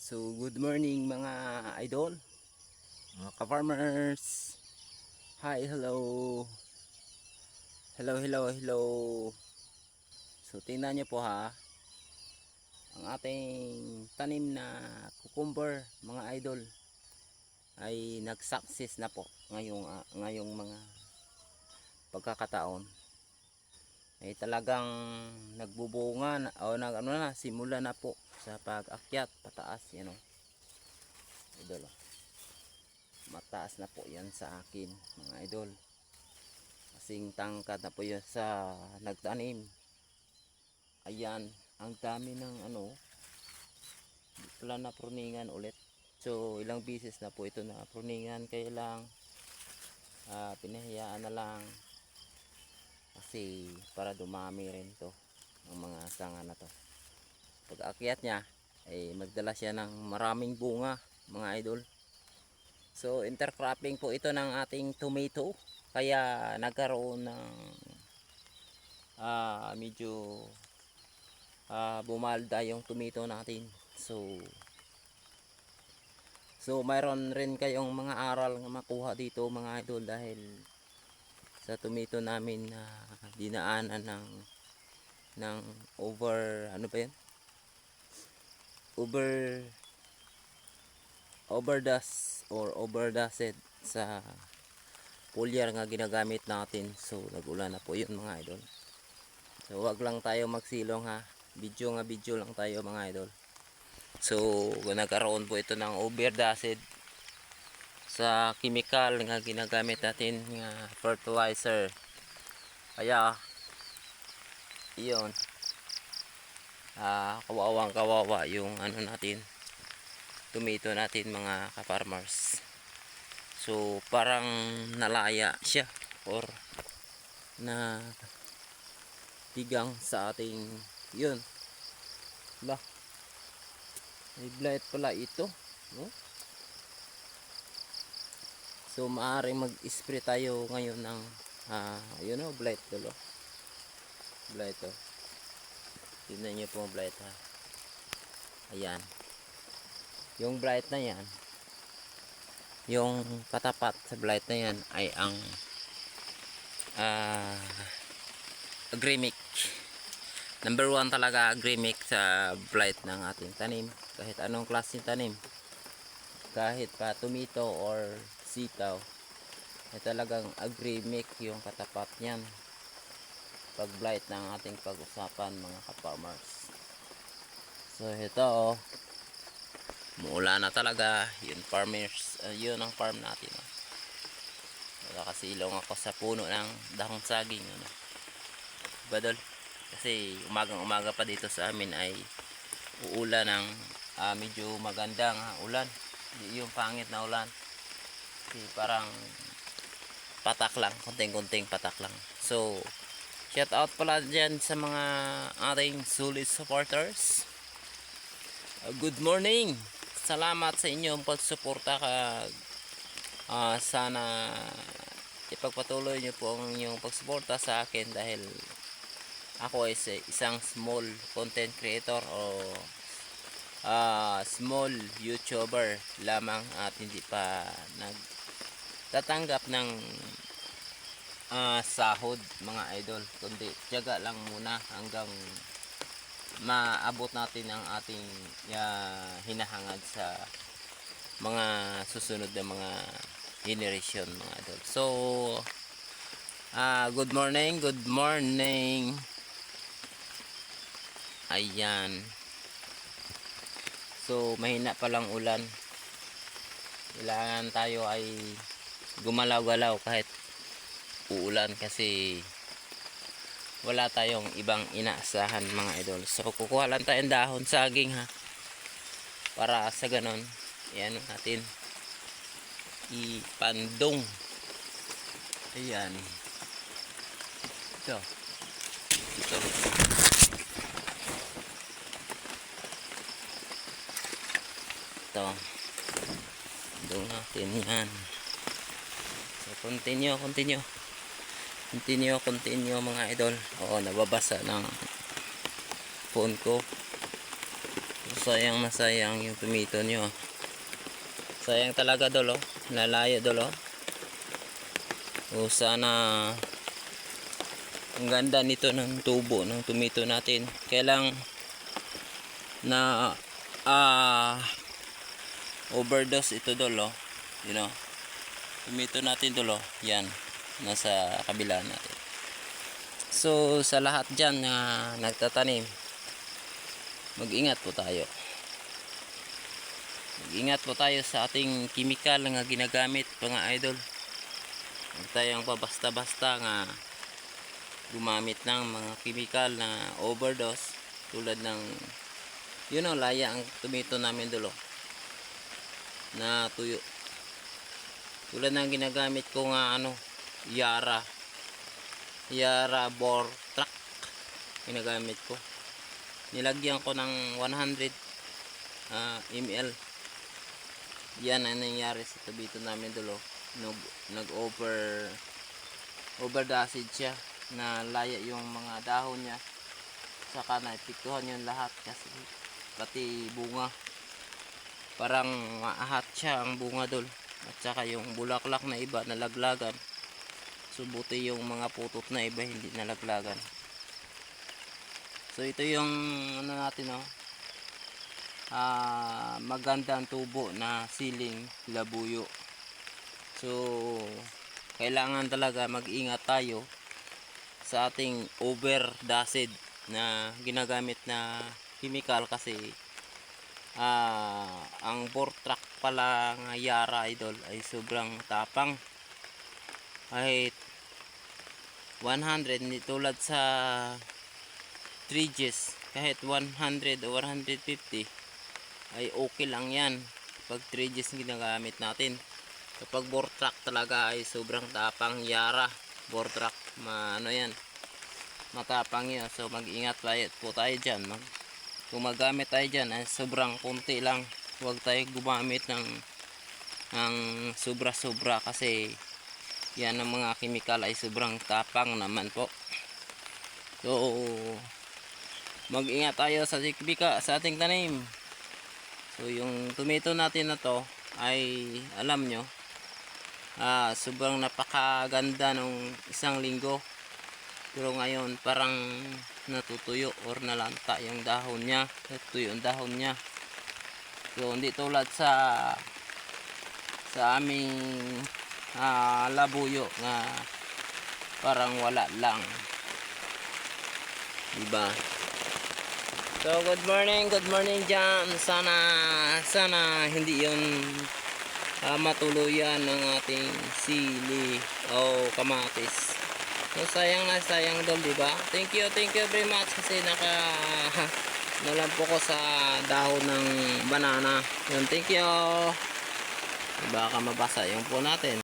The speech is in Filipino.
So good morning mga idol, mga ka-farmers. Hi, hello. Hello. So tingnan nyo po ha, ang ating tanim na cucumber mga idol ay nag-success na po ngayong mga pagkakataon. Ay talagang nagbubunga na, o simula na po sa pag-akyat pataas, yan o. Idol, mataas na po yan sa akin mga idol, kasing tangkad na po yun sa nagtanim. Ayan, ang dami ng pala na pruningan ulit. So ilang bisis na po ito na pruningan, kaya lang pinahayaan na lang kasi para dumami rin to ang mga sanga na to. Pag akyat niya ay magdala siya ng maraming bunga mga idol. So intercropping po ito ng ating tomato, kaya nagkaroon ng medyo bumalda yung tomato natin. So mayroon rin kayong mga aral na makuha dito mga idol, dahil sa tomato namin na dinaanan ng overdosed sa foliar nga ginagamit natin. So nagulan na po yun mga idol. So wag lang tayo magsilong ha, video lang tayo mga idol. So nagkaroon po ito ng overdosed sa chemical nga ginagamit natin nga fertilizer, kaya iyon kawawa yung natin, tomato natin mga ka-farmers. So parang nalaya siya or na tigang sa ating yun. May blight pala ito, no? So maaaring mag-spray tayo ngayon ng blight tulo. Blight to. Tingnan niyo po ang blight ha. Ayan. Yung blight na yan, yung katapat sa blight na yan ay ang agremic. Number 1 talaga agremic sa blight ng ating tanim. Kahit anong klaseng tanim, kahit pa tomato or sitaw, ay talagang agremic yung katapat niyan pag blight ng ating pag-usapan mga ka-farmers. So ito muula na talaga yun, farmers, yun ang farm natin. Nakasilong ako sa puno ng dahong saging badol, kasi umaga pa dito sa amin ay uulan ng medyo magandang ulan, yung pangit na ulan, kasi parang patak lang, konting patak lang. So shout out pala dyan sa mga ating solid supporters. Good morning, salamat sa inyong pagsuporta. Sana ipagpatuloy nyo po ang inyong pagsuporta sa akin, dahil ako ay isang small content creator o small YouTuber lamang, at hindi pa nagtatanggap ng sahod mga idol, kundi tiyaga lang muna hanggang maabot natin ang ating hinahangad sa mga susunod na mga generation mga idol. So good morning. Ayan, so mahina pa lang ulan, kailangan tayo ay gumalaw-galaw kahit uulan, kasi wala tayong ibang inaasahan mga idol. So kukuha lang tayong dahon saging ha, para sa ganon yan natin ipandong. Ayan, ito dong natin yan. So continue mga idol. Oo, nababasa ng phone ko. sayang na sayang yung tomato nyo. Sayang talaga dolo. Nalayo dolo. O sana ang ganda nito ng tubo ng tomato natin. Kailang na overdose ito dolo. You know. Tomato natin dolo. Yan. Nasa kabila natin. So sa lahat dyan na nagtatanim, mag-ingat po tayo. Mag-ingat po tayo sa ating chemical na ginagamit mga idol. Huwag tayong basta-basta nga gumamit ng mga chemical na overdose tulad ng laya ang tomato namin dulo na tuyo. Tulad ng ginagamit ko nga Yara bore track ginagamit ko. Nilagyan ko ng 100 ml. Yan ang nangyari sa tomato namin dulo. Overdose siya na laya yung mga dahon niya. Saka naipiktuhan yung lahat kasi pati bunga. Parang maahat siya ang bunga dol. At saka yung bulaklak na iba nalaglagan. Subuti yung mga putot na iba hindi nalaglagan. So ito yung natin magandang tubo na siling labuyo. So kailangan talaga mag-ingat tayo sa ating overdosed na ginagamit na chemical kasi ang bore track pala ng Yara idol ay sobrang tapang. Kahit 100 hindi tulad sa 3Gs, kahit 100 o 150 ay okay lang yan pag 3Gs ginagamit natin. Kapag bore track talaga ay sobrang tapang. Yara bore track matapang yun. So mag-ingat po tayo dyan. Kung magamit tayo dyan ay sobrang kunti lang. Huwag tayo gumamit ng sobra-sobra kasi yan ang mga chemical ay sobrang tapang naman po. So mag-ingat tayo sa ating tanim. So yung tomato natin na to ay alam nyo sobrang napakaganda nung isang linggo. Pero ngayon parang natutuyo or nalanta yung dahon niya. Natutuyo yung dahon niya. So hindi tulad sa aming labuyo na parang wala lang. Diba? So good morning dyan. Sana hindi yun matuluyan ng ating sili o kamatis. So sayang na sayang doon, diba? Thank you very much kasi nalampo ko sa dahon ng banana. Yun, thank you. Baka mabasa yung po natin.